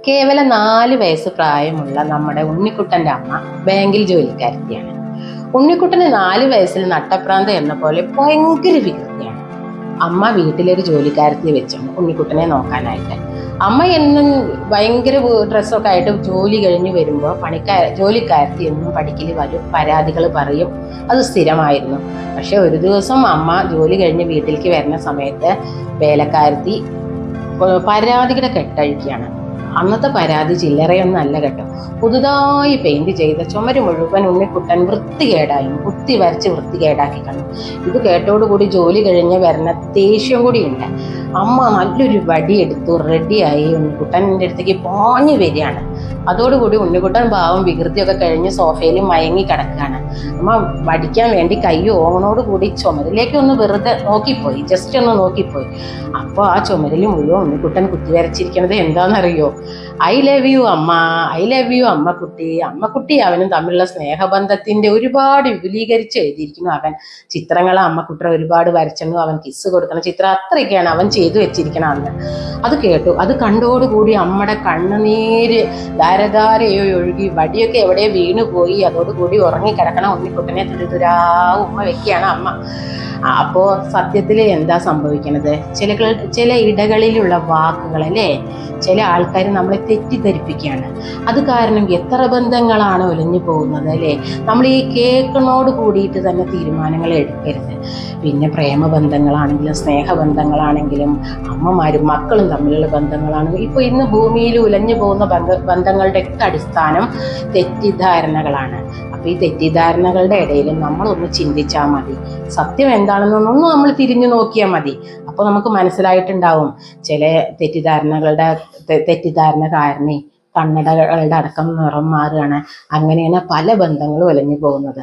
കേവലം 4 വയസ്സ് പ്രായമുള്ള നമ്മുടെ ഉണ്ണിക്കുട്ടൻ്റെ അമ്മ ബാങ്കിൽ ജോലിക്കാരത്തിയാണ്. ഉണ്ണിക്കുട്ടന് 4 വയസ്സിൽ നട്ടപ്രാന്ത എന്ന പോലെ ഭയങ്കര വികൃതിയാണ്. അമ്മ വീട്ടിലൊരു ജോലിക്കാരത്തിയെ വെച്ചാണ് ഉണ്ണിക്കുട്ടനെ നോക്കാനായിട്ട്. അമ്മ എന്നും ഭയങ്കര ഡ്രസ്സൊക്കെ ആയിട്ട് ജോലി കഴിഞ്ഞ് വരുമ്പോൾ ജോലിക്കാരത്തി എന്നും പഠിക്കൽ വരും, പരാതികൾ പറയും. അത് സ്ഥിരമായിരുന്നു. പക്ഷെ ഒരു ദിവസം അമ്മ ജോലി കഴിഞ്ഞ് വീട്ടിലേക്ക് വരുന്ന സമയത്ത് വേലക്കാരത്തി പരാതിയുടെ കെട്ടഴിക്കുകയാണ്. അന്നത്തെ പരാതി ചില്ലറയൊന്നും അല്ല കേട്ടോ. പുതുതായി പെയിന്റ് ചെയ്ത ചുമര് മുഴുവൻ ഉണ്ണിക്കുട്ടൻ കുത്തി വരച്ച് വൃത്തികേടാക്കി കണ്ടു. ഇത് കേട്ടോടുകൂടി ജോലി കഴിഞ്ഞ് വരുന്ന ദേഷ്യം കൂടിയുണ്ട്. അമ്മ നല്ലൊരു വടിയെടുത്തു റെഡിയായി ഉണ്ണിക്കുട്ടൻ്റെ അടുത്തേക്ക് പാഞ്ഞു വരികയാണ്. അതോടുകൂടി ഉണ്ണിക്കുട്ടൻ പാവം വികൃതിയൊക്കെ കഴിഞ്ഞ് സോഫയിൽ മയങ്ങി കിടക്കുകയാണ്. അമ്മ വടിക്കാൻ വേണ്ടി കൈ ഓങ്ങനോടുകൂടി ചുമരിലേക്ക് ഒന്ന് വെറുതെ നോക്കിപ്പോയി, ജസ്റ്റ് ഒന്ന് നോക്കിപ്പോയി. അപ്പോൾ ആ ചുമരിൽ മുഴുവൻ ഉണ്ണിക്കുട്ടൻ കുത്തിവരച്ചിരിക്കുന്നത് എന്താണെന്നറിയോ? ഐ ലവ് യു അമ്മ, ഐ ലവ് യു അമ്മക്കുട്ടി അവനും തമ്മിലുള്ള സ്നേഹബന്ധത്തിന്റെ ഒരുപാട് വിപുലീകരിച്ച് എഴുതിയിരിക്കുന്നു. അവൻ ചിത്രങ്ങൾ അമ്മക്കുട്ടനെ ഒരുപാട് വരച്ചെന്നു, അവൻ കിസ് കൊടുക്കുന്ന ചിത്രം, അത്രയൊക്കെയാണ് അവൻ ചെയ്തു വെച്ചിരിക്കണം അന്ന്. അത് കേട്ടു. അത് കണ്ടോടുകൂടി അമ്മയുടെ കണ്ണുനീര് ധാരധാരയോ ഒഴുകി, വടിയൊക്കെ എവിടെ വീണുപോയി. അതോടുകൂടി ഉറങ്ങിക്കിടക്കണ ഉണ്ണിക്കുട്ടനെ തുരുതുരാ ഉമ്മ വെക്കുകയാണ് അമ്മ. അപ്പോൾ സത്യത്തിൽ എന്താ സംഭവിക്കുന്നത്? ചില ഇടകളിലുള്ള വാക്കുകൾ അല്ലേ, ചില ആൾക്കാർ നമ്മളെ തെറ്റിദ്ധരിപ്പിക്കുകയാണ്. അത് കാരണം എത്ര ബന്ധങ്ങളാണ് ഒലിഞ്ഞു പോകുന്നത് അല്ലേ. നമ്മൾ ഈ കേൾക്കണോട് കൂടിയിട്ട് തന്നെ തീരുമാനങ്ങൾ എടുക്കരുത്. പിന്നെ പ്രേമബന്ധങ്ങളാണെങ്കിലും സ്നേഹബന്ധങ്ങളാണെങ്കിലും അമ്മമാരും മക്കളും തമ്മിലുള്ള ബന്ധങ്ങളാണെങ്കിലും ഇപ്പോൾ ഇന്ന് ഭൂമിയിൽ ഉലഞ്ഞു പോകുന്ന ബന്ധങ്ങളുടെയൊക്കെ അടിസ്ഥാനം തെറ്റിദ്ധാരണകളാണ്. അപ്പോൾ ഈ തെറ്റിദ്ധാരണകളുടെ ഇടയിലും നമ്മളൊന്ന് ചിന്തിച്ചാൽ മതി. സത്യം എന്താണെന്നൊന്നും നമ്മൾ തിരിഞ്ഞു നോക്കിയാൽ മതി. അപ്പോൾ നമുക്ക് മനസ്സിലായിട്ടുണ്ടാവും ചില തെറ്റിദ്ധാരണ കാരണേ കണ്ണടകളുടെ അടക്കം നിറം മാറുകയാണ്. അങ്ങനെയാണ് പല ബന്ധങ്ങളും ഒലഞ്ഞു പോകുന്നത്.